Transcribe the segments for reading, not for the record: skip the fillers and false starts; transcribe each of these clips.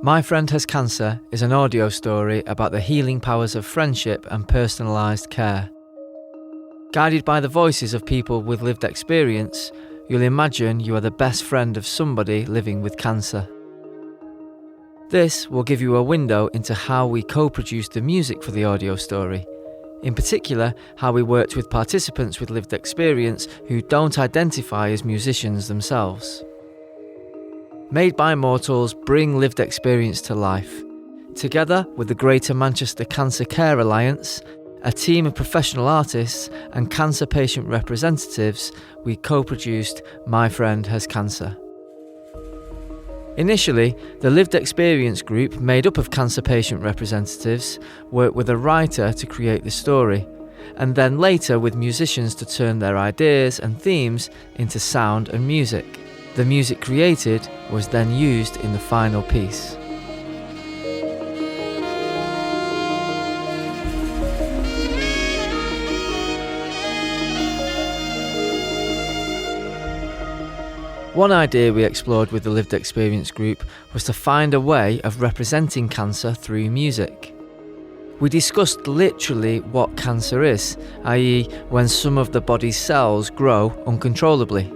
My Friend Has Cancer is an audio story about the healing powers of friendship and personalised care. Guided by the voices of people with lived experience, you'll imagine you are the best friend of somebody living with cancer. This will give you a window into how we co-produced the music for the audio story. In particular, how we worked with participants with lived experience who don't identify as musicians themselves. Made by Mortals bring lived experience to life. Together with the Greater Manchester Cancer Care Alliance, a team of professional artists and cancer patient representatives, we co-produced My Friend Has Cancer. Initially, the lived experience group, made up of cancer patient representatives, worked with a writer to create the story, and then later with musicians to turn their ideas and themes into sound and music. The music created was then used in the final piece. One idea we explored with the lived experience group was to find a way of representing cancer through music. We discussed literally what cancer is, i.e., when some of the body's cells grow uncontrollably.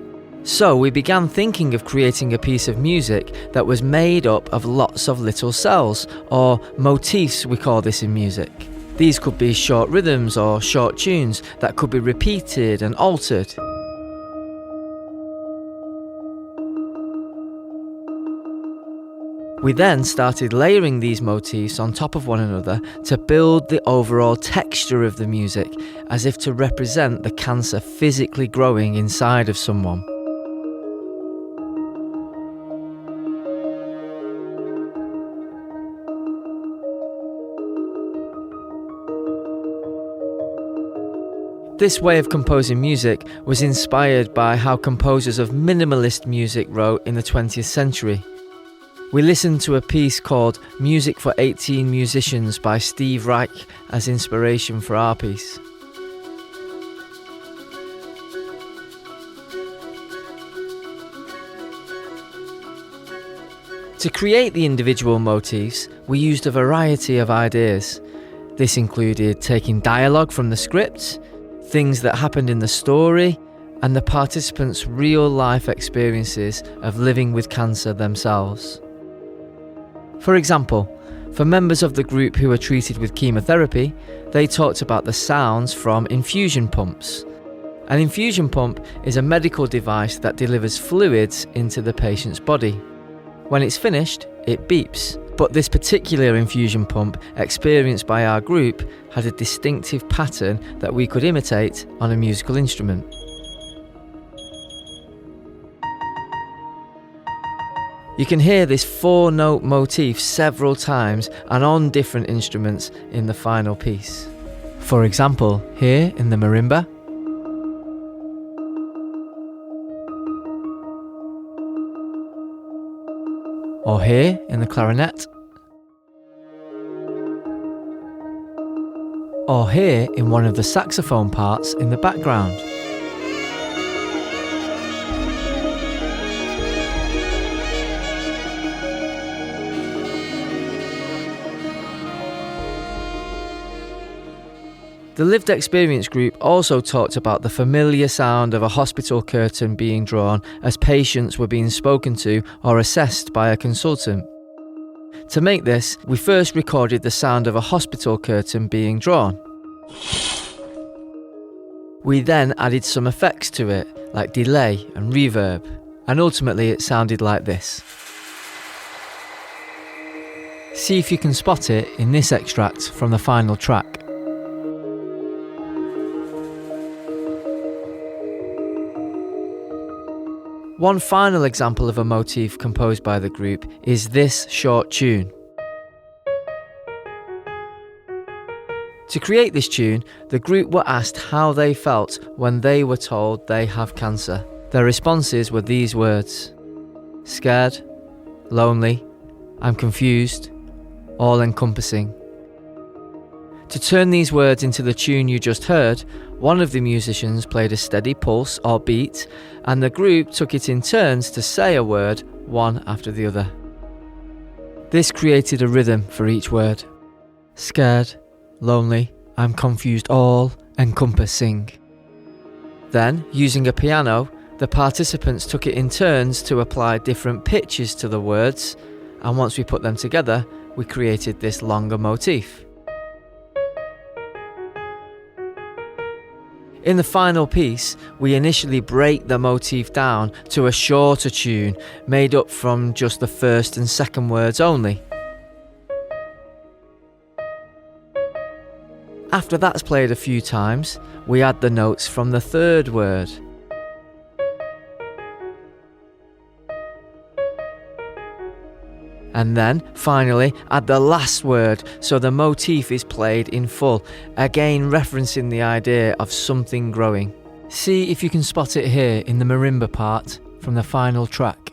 So we began thinking of creating a piece of music that was made up of lots of little cells, or motifs we call this in music. These could be short rhythms or short tunes that could be repeated and altered. We then started layering these motifs on top of one another to build the overall texture of the music, as if to represent the cancer physically growing inside of someone. This way of composing music was inspired by how composers of minimalist music wrote in the 20th century. We listened to a piece called Music for 18 Musicians by Steve Reich as inspiration for our piece. To create the individual motifs, we used a variety of ideas. This included taking dialogue from the script, things that happened in the story, and the participants' real-life experiences of living with cancer themselves. For example, for members of the group who were treated with chemotherapy, they talked about the sounds from infusion pumps. An infusion pump is a medical device that delivers fluids into the patient's body. When it's finished, it beeps. But this particular infusion pump, experienced by our group, had a distinctive pattern that we could imitate on a musical instrument. You can hear this 4-note motif several times and on different instruments in the final piece. For example, here in the marimba, or here in the clarinet, or here in one of the saxophone parts in the background. The lived experience group also talked about the familiar sound of a hospital curtain being drawn as patients were being spoken to or assessed by a consultant. To make this, we first recorded the sound of a hospital curtain being drawn. We then added some effects to it, like delay and reverb, and ultimately it sounded like this. See if you can spot it in this extract from the final track. One final example of a motif composed by the group is this short tune. To create this tune, the group were asked how they felt when they were told they have cancer. Their responses were these words: scared, lonely, I'm confused, all-encompassing. To turn these words into the tune you just heard, one of the musicians played a steady pulse or beat, and the group took it in turns to say a word, one after the other. This created a rhythm for each word. Scared, lonely, I'm confused, all encompassing. Then, using a piano, the participants took it in turns to apply different pitches to the words, and once we put them together, we created this longer motif. In the final piece, we initially break the motif down to a shorter tune made up from just the first and second words only. After that's played a few times, we add the notes from the third word. And then, finally, add the last word so the motif is played in full, again referencing the idea of something growing. See if you can spot it here in the marimba part from the final track.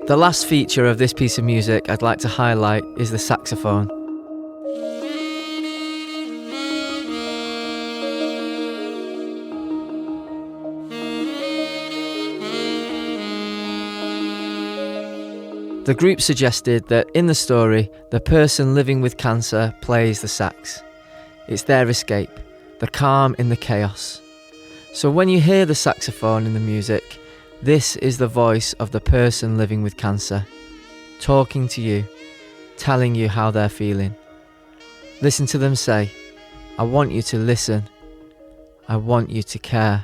The last feature of this piece of music I'd like to highlight is the saxophone. The group suggested that in the story, the person living with cancer plays the sax. It's their escape, the calm in the chaos. So when you hear the saxophone in the music, this is the voice of the person living with cancer, talking to you, telling you how they're feeling. Listen to them say, I want you to listen. I want you to care.